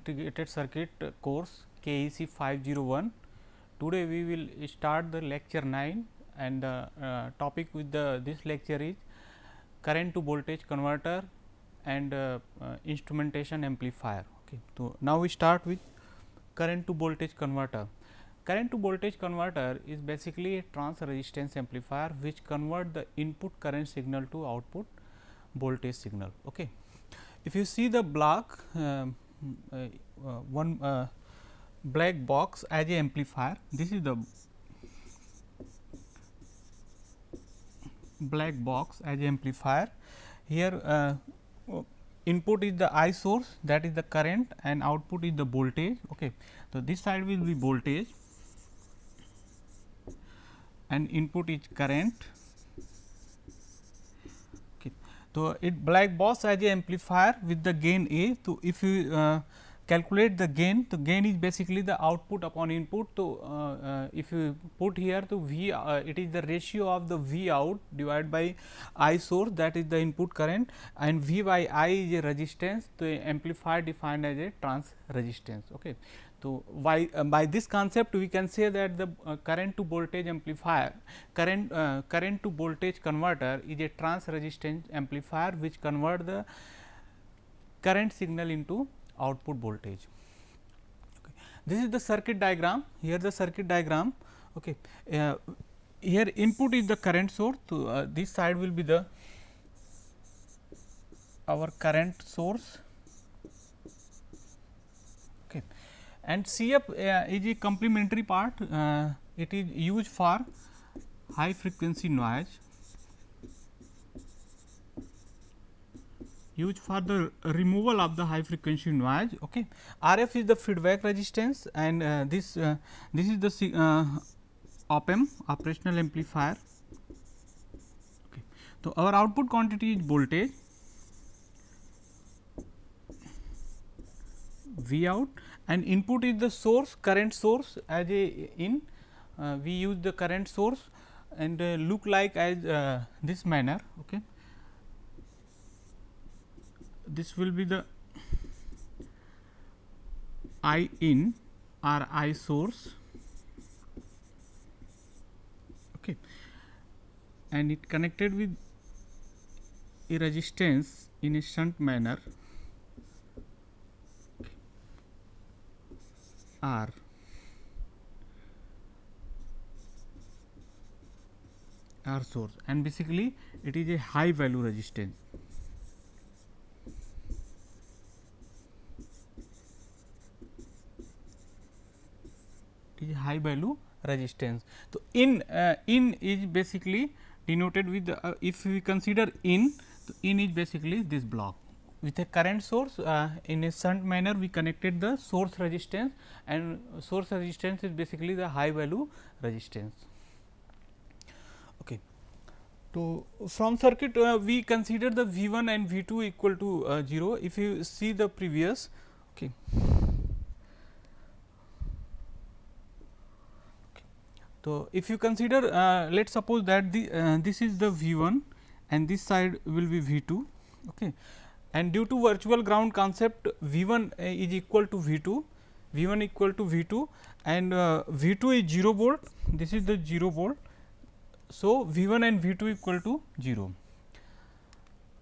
Integrated Circuit course KEC 501. Today we will start the lecture 9 and the topic with this lecture is current to voltage converter and instrumentation amplifier. Okay. So, now we start with current to voltage converter. Current to voltage converter is basically a trans resistance amplifier which convert the input current signal to output voltage signal. Okay. If you see the block one black box as a amplifier, this is the black box as a amplifier. Here input is the I source, that is the current, and output is the voltage. Okay. So, this side will be voltage and input is current. Okay. So, it black box as a amplifier with the gain A. So, if you calculate the gain is basically the output upon input. So, if you put here to V, it is the ratio of the V out divided by I source, that is the input current, and V by I is a resistance. The amplifier defined as a trans resistance. Okay. So, by this concept we can say that the current to voltage amplifier, current to voltage converter is a trans resistance amplifier which convert the current signal into output voltage. Okay. This is the circuit diagram. Here the circuit diagram. Okay. Here input is the current source. So, this side will be the our current source. Okay. And CF is a complementary part. It is used for high frequency noise, used for the removal of the high frequency noise. Okay. RF is the feedback resistance, and this is the op-amp, operational amplifier. Okay. So, our output quantity is voltage V out, and input is the source, current source as a in. We use the current source and look like as this manner. Okay. This will be the I in or I source. Okay. And it connected with a resistance in a shunt manner R. R source, and basically it is a high value resistance. It is a high value resistance. So, in is basically denoted with if we consider in, so in is basically this block with a current source in a shunt manner we connected the source resistance, and source resistance is basically the high value resistance. Okay. So, from circuit we consider the V 1 and V 2 equal to 0. If you see the previous. Okay. So, if you consider let us suppose that this is the V 1 and this side will be V 2. Okay. And due to virtual ground concept, V 1 is equal to V 2, V 1 equal to V 2, and V 2 is 0 volt, this is the 0 volt. So, V 1 and V 2 equal to 0,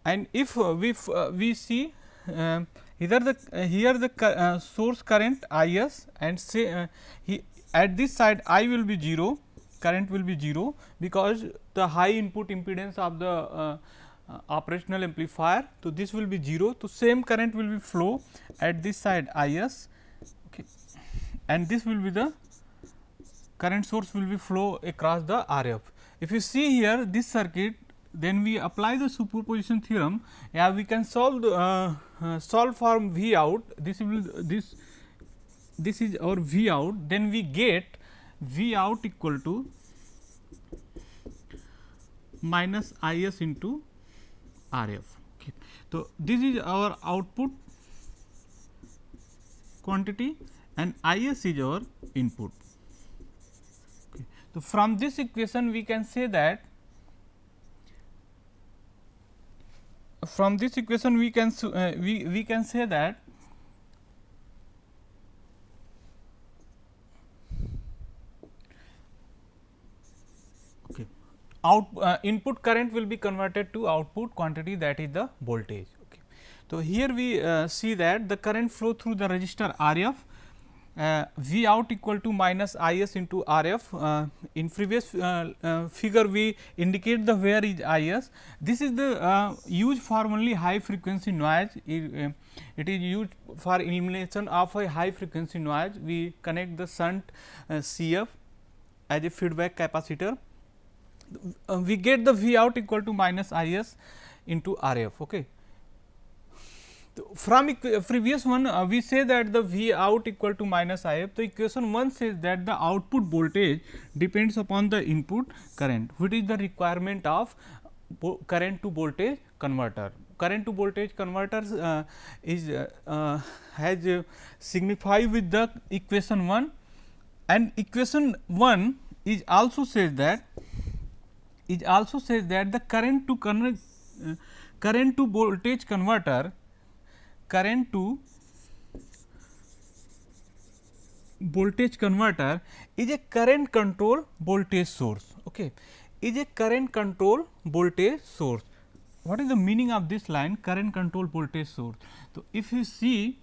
and if we see either the here the source current I s, and say at this side I will be 0, current will be 0, because the high input impedance of the operational amplifier. So, this will be 0. So, same current will be flow at this side I s, okay, and this will be the current source will be flow across the RF. If you see here this circuit, then we apply the superposition theorem. Yeah, we can solve solve for V out. This is our V out. Then we get V out equal to minus I s into RF. Okay. So, this is our output quantity and I s is our input. Okay. So, from this equation we can say that we can say that input current will be converted to output quantity, that is the voltage. Okay. So, here we see that the current flow through the resistor RF, V out equal to minus I s into RF. In previous figure we indicate the where is I s. This is the used for only high frequency noise. It is used for elimination of a high frequency noise. We connect the shunt CF as a feedback capacitor. We get the V out equal to minus I s into RF. Okay. From previous one we say that the V out equal to minus I f. The equation 1 says that the output voltage depends upon the input current, which is the requirement of current to voltage converter. Current to voltage converter is has signified with the equation 1, and equation 1 is also says that the current to voltage converter is a current control voltage source. Okay, is a current control voltage source. What is the meaning of this line, current control voltage source? So, if you see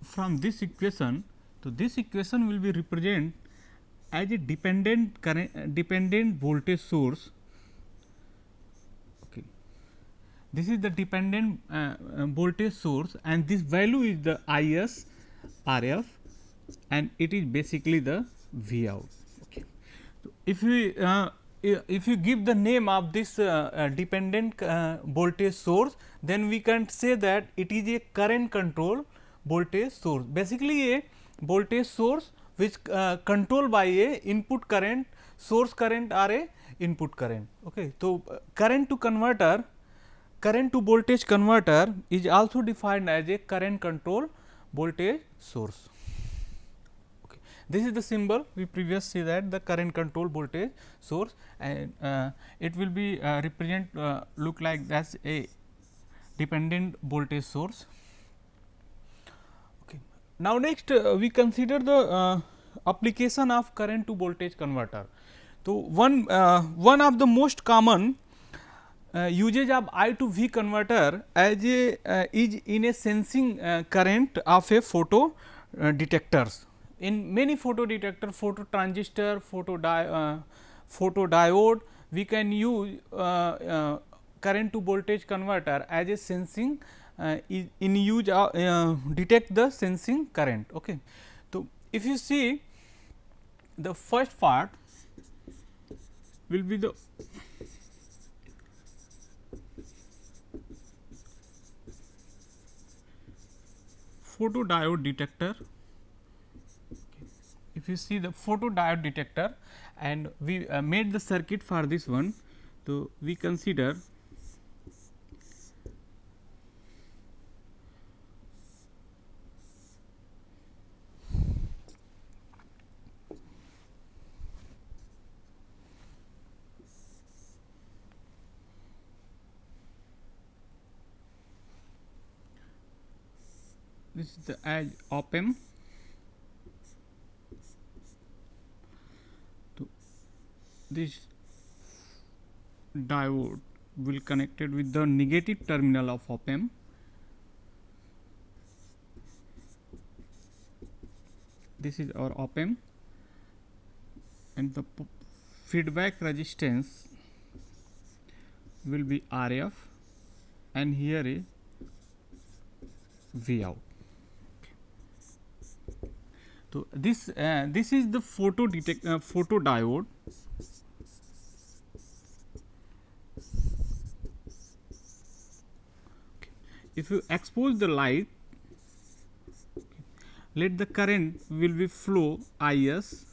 from this equation, so this equation will be represent as a dependent voltage source. Okay, this is the dependent voltage source, and this value is the I s RF, and it is basically the V out. Okay. So, if you give the name of this dependent voltage source, then we can say that it is a current control voltage source. Basically, a voltage source which controlled by a input current, source current or a input current. Okay. So, current to voltage converter is also defined as a current control voltage source. Okay. This is the symbol we previously see that the current control voltage source, and it will be represent look like that a dependent voltage source. Okay. Now, next we consider the application of current to voltage converter. So, one of the most common usage of I to V converter as a is in a sensing current of a photo detectors. In many photo detector, photo transistor, photo diode, we can use current to voltage converter as a sensing in use detect the sensing current. Okay. So, if you see the first part will be the photodiode detector. If you see the photodiode detector, and we made the circuit for this one, so we consider this is the as op amp. So, this diode will connected with the negative terminal of op amp. This is our op amp, and the feedback resistance will be RF, and here is V out. So, this is the photodiode. Okay. If you expose the light, let the current will be flow I s.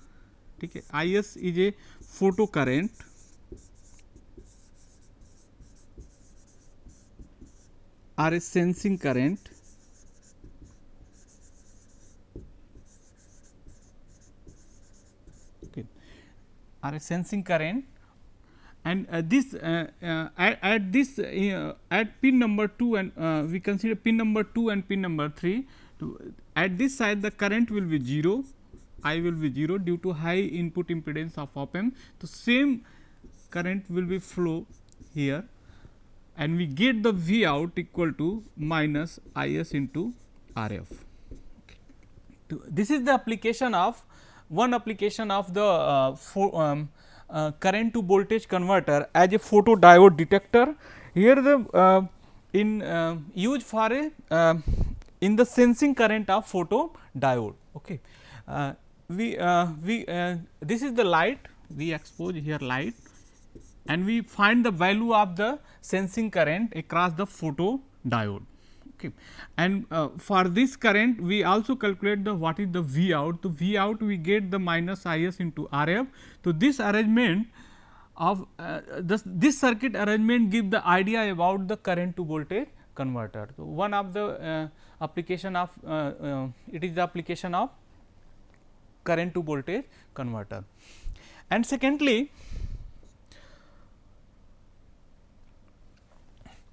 Okay. I s is a photo current or a sensing current. Or a sensing current, and this at this at pin number 2, and we consider pin number 2 and pin number 3. At this side the current will be 0, I will be 0 due to high input impedance of op amp. So, same current will be flow here, and we get the V out equal to minus I s into R f. This is the application of one application of the current to voltage converter as a photodiode detector. Here the used for a in the sensing current of photodiode. Okay. This is the light, we expose here light, and we find the value of the sensing current across the photodiode. Okay. And for this current we also calculate the what is the V out. So, V out we get the minus I s into R f. So, this arrangement of this circuit arrangement give the idea about the current to voltage converter. So, one of the application of it is the application of current to voltage converter. And secondly,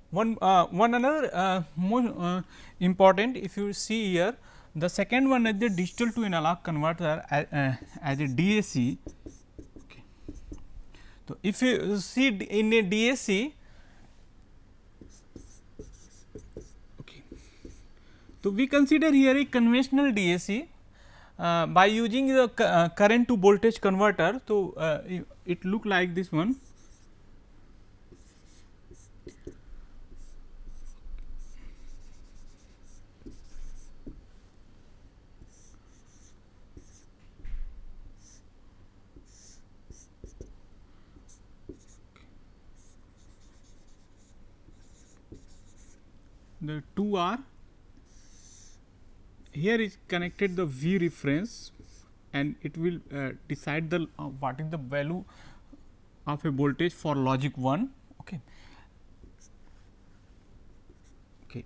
one another more important, if you see here, the second one is the digital to analog converter as a DAC. Okay. So, if you see in a DAC, okay. So, we consider here a conventional DAC by using the current to voltage converter. So, it look like this one. The 2 R here is connected the V reference, and it will decide the what is the value of a voltage for logic 1. Okay. Okay.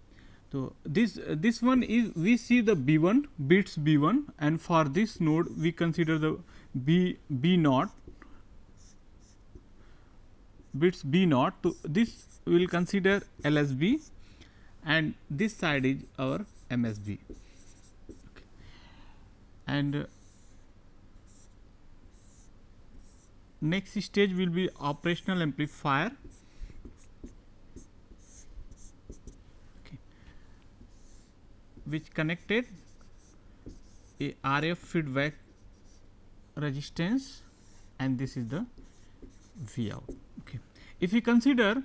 So, this one is we see the B 1 bits B 1, and for this node we consider the B naught bits B naught. So, this we will consider LSB, and this side is our MSB. Okay. And next stage will be operational amplifier. Okay. Which connected a RF feedback resistance, and this is the V out. Okay. If we consider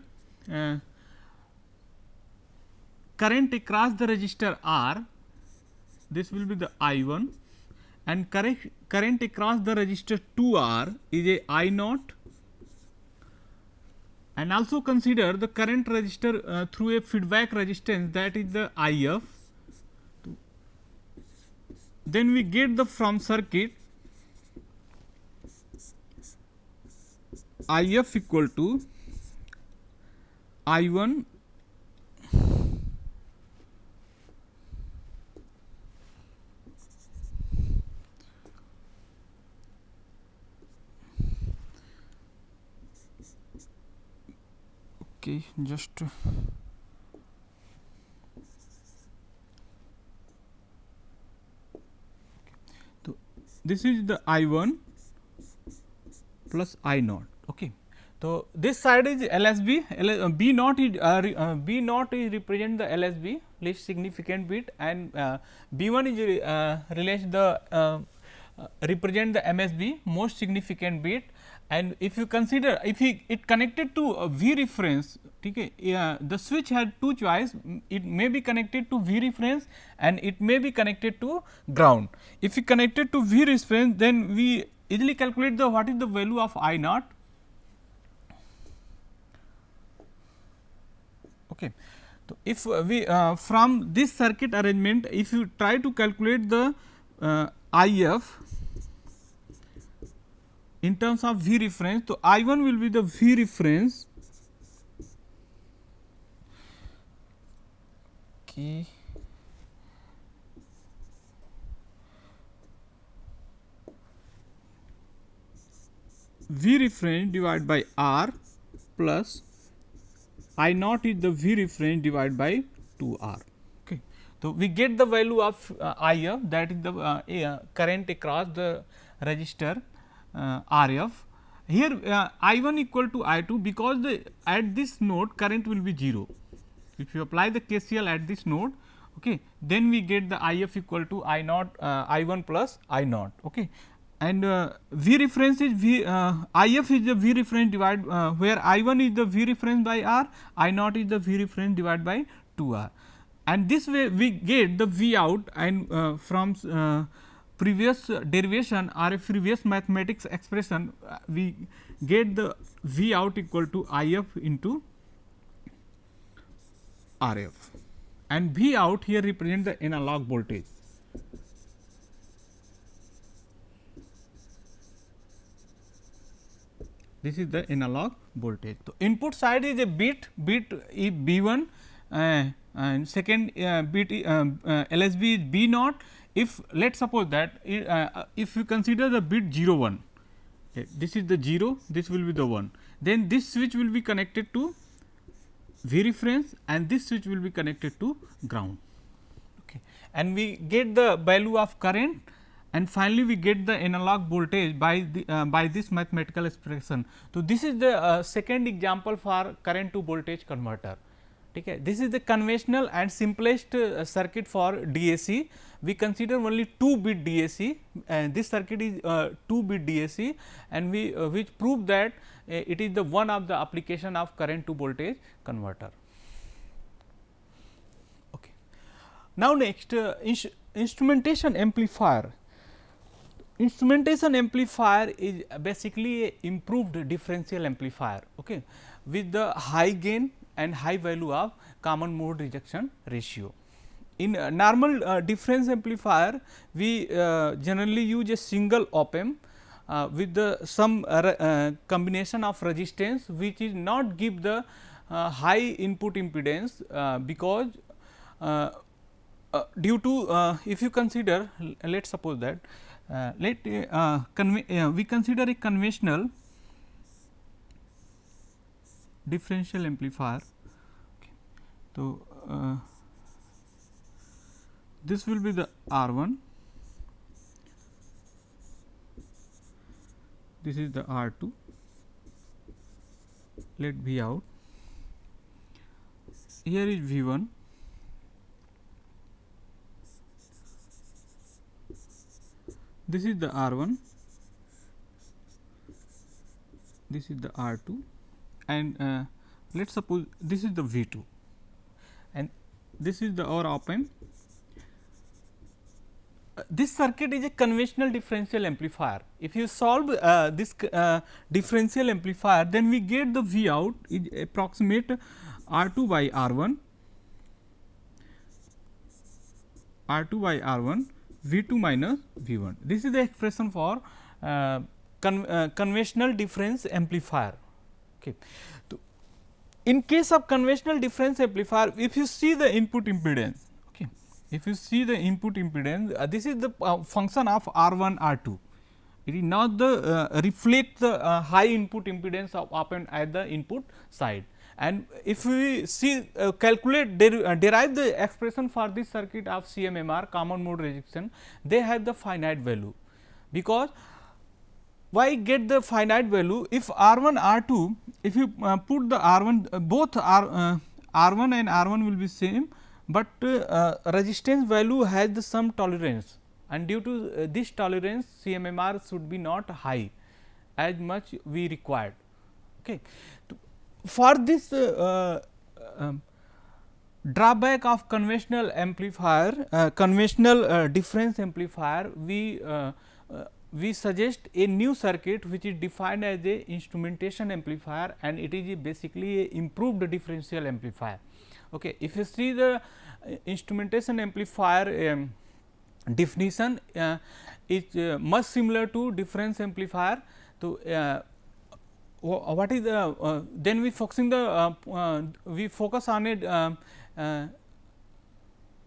current across the resistor R, this will be the I 1, and current across the resistor 2 R is a I naught, and also consider the current resistor through a feedback resistance, that is the I f. Then we get the from circuit I f equal to I 1 okay, just so this is the I 1 plus I naught. Okay. So, this side is LSB, B naught is represent the LSB, least significant bit, and B 1 is relates the represent the MSB, most significant bit. And if you consider, if it connected to a V reference, okay, the switch had two choice, it may be connected to V reference and it may be connected to ground. If we connected to V reference, then we easily calculate the what is the value of I naught. Okay. So, if we from this circuit arrangement, if you try to calculate the I f in terms of V reference, so I 1 will be the V reference. Okay. V reference divided by R plus I naught is the V reference divided by 2 R. Okay. So, we get the value of I f, that is the current across the resistor R f, Here I1 equal to I2, because the at this node current will be 0. If you apply the KCL at this node, okay, then we get the IF equal to I naught I1 plus I naught. Okay. And V reference is IF is the V reference divided where I1 is the V reference by R, I naught is the V reference divided by 2 R, and this way we get the V out, and from previous derivation or a previous mathematics expression we get the V out equal to IF into RF, and V out here represent the analog voltage. This is the analog voltage. So, input side is a bit is B1 and second bit LSB is B naught. If let us suppose that if you consider the bit 0 1, okay, this is the 0, this will be the 1, then this switch will be connected to V reference and this switch will be connected to ground, okay. And we get the value of current, and finally, we get the analog voltage by this mathematical expression. So, this is the second example for current to voltage converter. Okay. This is the conventional and simplest circuit for DAC. We consider only 2 bit DAC, and this circuit is 2 bit DAC, and we which prove that it is the one of the application of current to voltage converter. Okay. Now, next instrumentation amplifier. Instrumentation amplifier is basically a improved differential amplifier, okay, with the high gain and high value of common mode rejection ratio. In normal difference amplifier, we generally use a single op amp with the some combination of resistance, which is not give the high input impedance, because due to if you consider, let us suppose that we consider a conventional differential amplifier. Okay. So, this will be the R1, this is the R2, let V out, here is V1, this is the R1, this is the R2, and let us suppose this is the V2, and this is the our op amp. This circuit is a conventional differential amplifier. If you solve this differential amplifier, then we get the V out is approximate R2 by R1, R2 by R1, V2 minus V1. This is the expression for conventional difference amplifier. Okay. So, in case of conventional difference amplifier, if you see the input impedance, okay, if you see the input impedance, this is the function of R1 R2. It is not the reflect the high input impedance of op amp at the input side. And if we see calculate derive the expression for this circuit of CMMR, common mode rejection, they have the finite value, because why get the finite value? If R1 R2, if you put the R1 both R1 and R1 will be same, but resistance value has the some tolerance, and due to this tolerance CMMR should be not high as much we required. Okay. For this drawback of conventional amplifier, conventional difference amplifier, we suggest a new circuit which is defined as a instrumentation amplifier, and it is basically a improved differential amplifier. Okay. If you see the instrumentation amplifier definition is much similar to difference amplifier. So, what is the then we focusing the we focus on a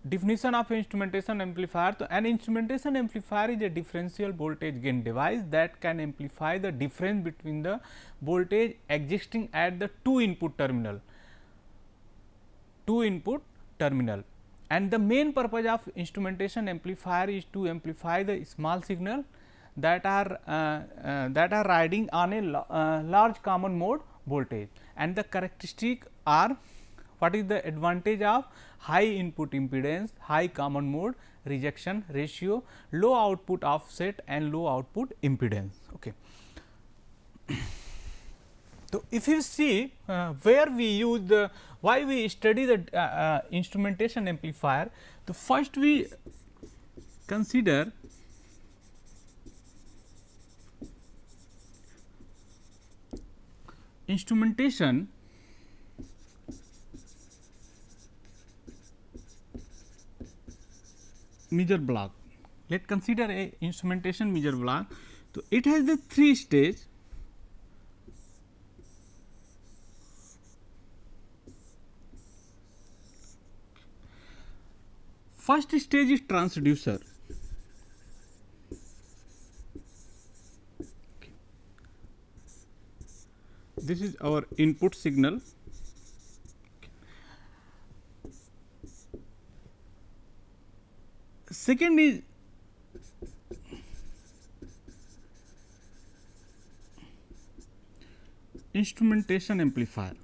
definition of instrumentation amplifier. So, an instrumentation amplifier is a differential voltage gain device that can amplify the difference between the voltage existing at the two input terminal, and the main purpose of instrumentation amplifier is to amplify the small signal that are riding on a large common mode voltage, and the characteristic are, what is the advantage of high input impedance, high common mode rejection ratio, low output offset and low output impedance. Okay. So, if you see where we use the, why we study the instrumentation amplifier, so first we consider instrumentation measure block. Let us consider a instrumentation measure block. So, it has the 3 stage. First stage is transducer. This is our input signal. Second is instrumentation amplifier.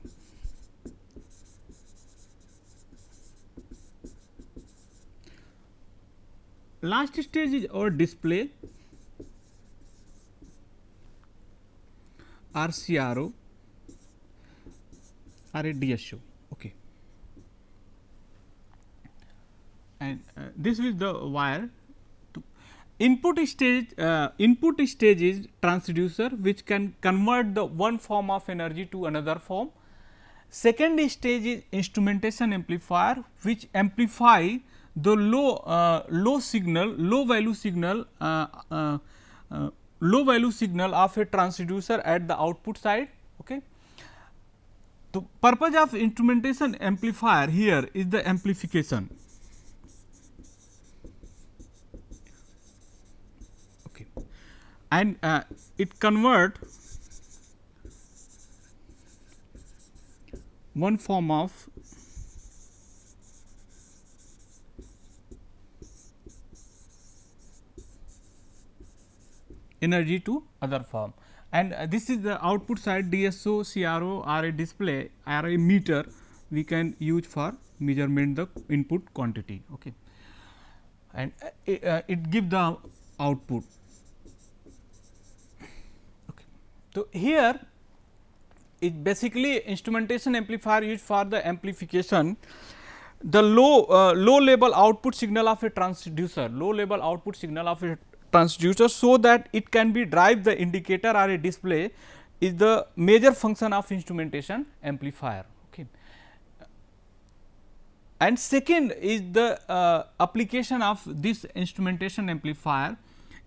Last stage is our display RCRO or a DSO. Okay. And this is the wire. Input stage is transducer, which can convert the one form of energy to another form. Second stage is instrumentation amplifier, which amplify the low value signal of a transducer at the output side. Okay. The purpose of instrumentation amplifier here is the amplification. Okay. And it convert one form of energy to other form, and this is the output side. DSO, CRO or a display or a meter we can use for measurement the input quantity. Okay. And it give the output. Okay. So, here is basically instrumentation amplifier used for the amplification the low level output signal of a transducer, so that it can be drive the indicator or a display is the major function of instrumentation amplifier. Okay. And second is the application of this instrumentation amplifier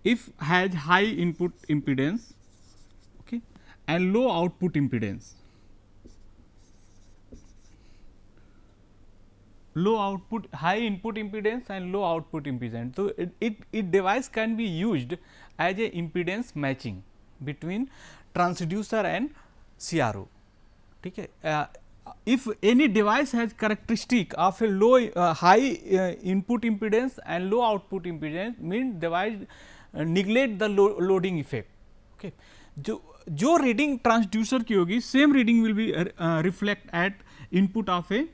if has high input impedance, okay, and low output impedance. High input impedance and low output impedance. So, it device can be used as a impedance matching between transducer and CRO. Okay. If any device has characteristic of a high input impedance and low output impedance, means device neglect the loading effect. Okay. जो reading transducer की होगी, same reading will be reflect at input of a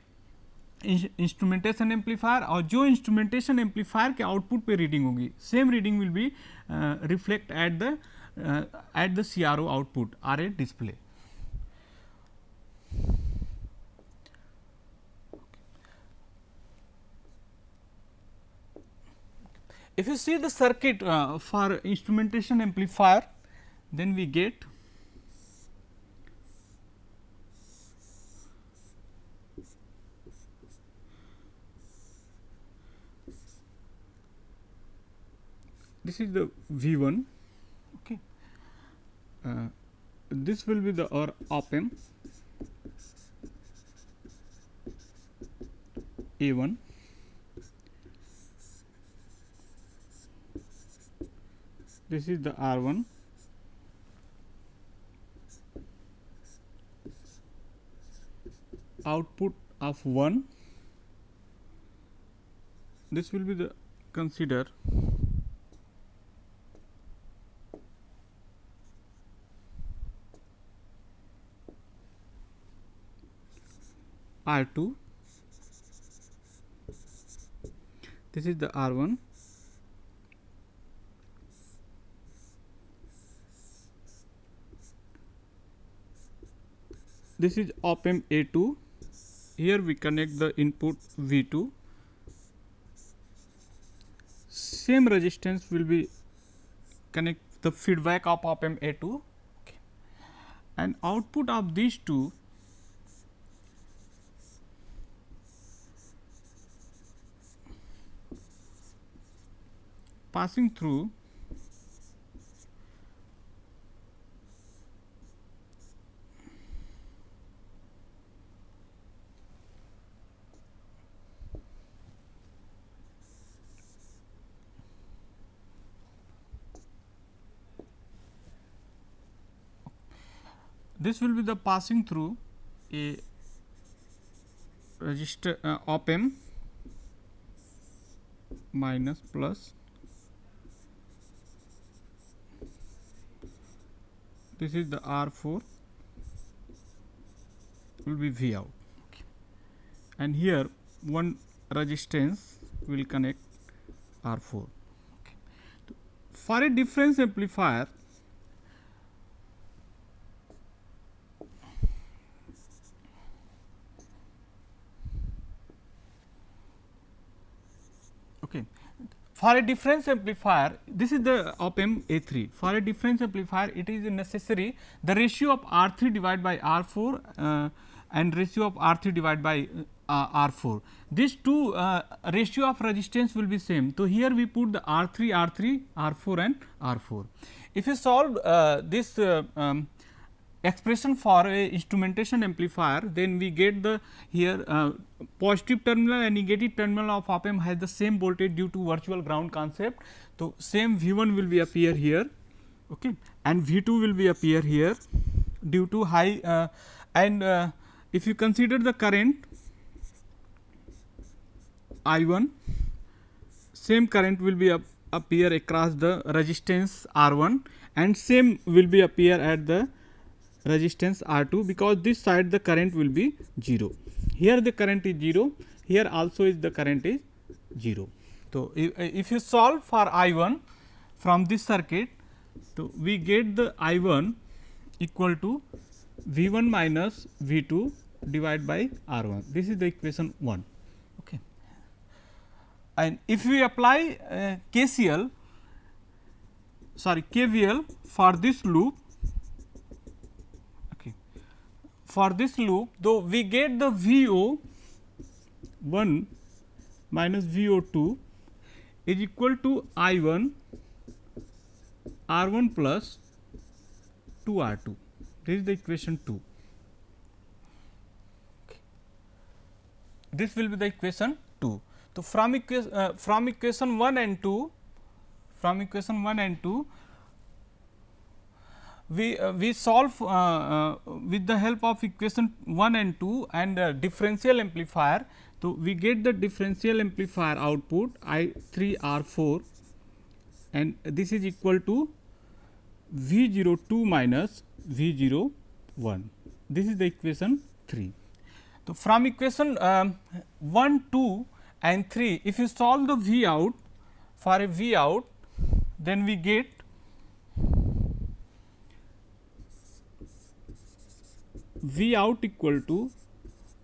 instrumentation amplifier, और जो instrumentation amplifier के output पे reading होगी, same reading will be reflect at the CRO output or a display. If you see the circuit for instrumentation amplifier, then we get this is the V1. Okay. This will be the our op amp A1. This is the R1. Output of 1. This will be the consider R2, this is the R1, this is op amp A2, here we connect the input V2, same resistance will be connect the feedback of op amp A2, okay. And output of these two passing through this will be the passing through a resistor op amp minus plus, this is the R4 will be V out, okay. And here one resistance will connect R4, okay. For a difference amplifier, okay. For a difference amplifier, this is the op amp A3. For a difference amplifier, it is necessary the ratio of R3 divided by R4 and ratio of R3 divided by R4. These two ratio of resistance will be same. So, here we put the R3, R3, R4 and R4. If you solve this expression for a instrumentation amplifier, then we get the here positive terminal and negative terminal of op amp has the same voltage due to virtual ground concept. So, same V1 will be appear here, okay, and V2 will be appear here due to high and if you consider the current I1, same current will be appear across the resistance R1 and same will be appear at the resistance R2, because this side the current will be 0. Here the current is 0, here also is the current is 0. So, if you solve for I1 from this circuit, so we get the I1 equal to V1 minus V2 divided by R1. This is the equation 1. Okay. And if we apply KVL for this loop, for this loop, though we get the VO 1 minus VO 2 is equal to I1 R1 plus 2 R2. This is the equation 2. Okay. This will be the equation 2. So, from equation 1 and 2, we solve with the help of equation 1 and 2 and differential amplifier. So, we get the differential amplifier output I3 R4 and this is equal to V02 minus V01. This is the equation 3. So, from equation 1, 2 and 3, if you solve the V out for a V out, then we get V out equal to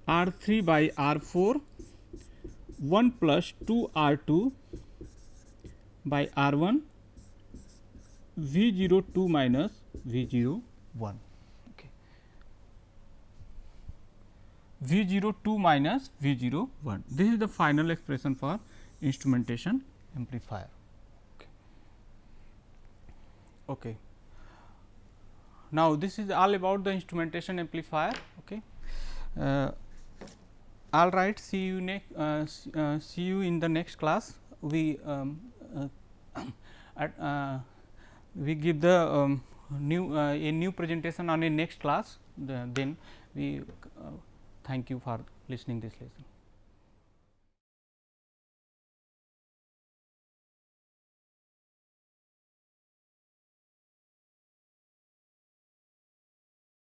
R3 by R4 1 plus 2 R2 by R1 V02 minus V01. Okay. V02 minus V01. This is the final expression for instrumentation amplifier. Okay. Okay. Now, this is all about the instrumentation amplifier. Okay. All right. See you in the next class. We we give the a new presentation on a next class. Then we thank you for listening this lesson.